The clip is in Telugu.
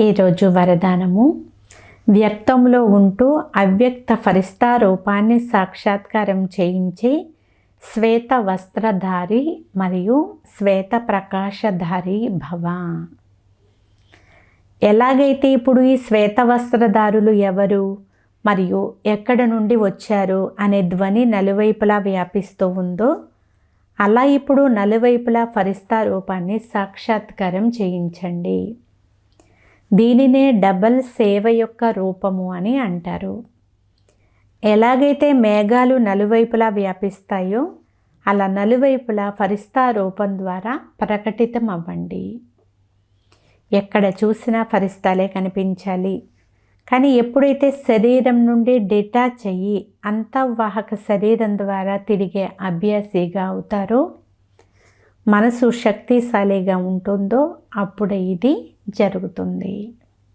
ఈరోజు వరదానము. వ్యక్తంలో ఉంటూ అవ్యక్త ఫరిస్తా రూపాన్ని సాక్షాత్కారం చేయించి శ్వేత వస్త్రధారి మరియు శ్వేత ప్రకాశధారి భవ. ఎలాగైతే ఇప్పుడు ఈ శ్వేత వస్త్రధారులు ఎవరు మరియు ఎక్కడ నుండి వచ్చారు అనే ధ్వని నలువైపులా వ్యాపిస్తూ ఉందో, అలా ఇప్పుడు నలువైపులా ఫరిస్తా రూపాన్ని సాక్షాత్కారం చేయించండి. దీనినే డబల్ సేవ యొక్క రూపము అని అంటారు. ఎలాగైతే మేఘాలు నలువైపులా వ్యాపిస్తాయో అలా నలువైపులా ఫరిస్తా రూపం ద్వారా ప్రకటితం అవ్వండి. ఎక్కడ చూసినా ఫరిస్తాలే కనిపించాలి. కానీ ఎప్పుడైతే శరీరం నుండి డిటాచ్ అయ్యి అంతర్వాహక శరీరం ద్వారా తిరిగే అభ్యాసిగా అవుతారో, మనసు శక్తిశాలిగా ఉంటుందో అప్పుడే ఇది జరుగుతుంది.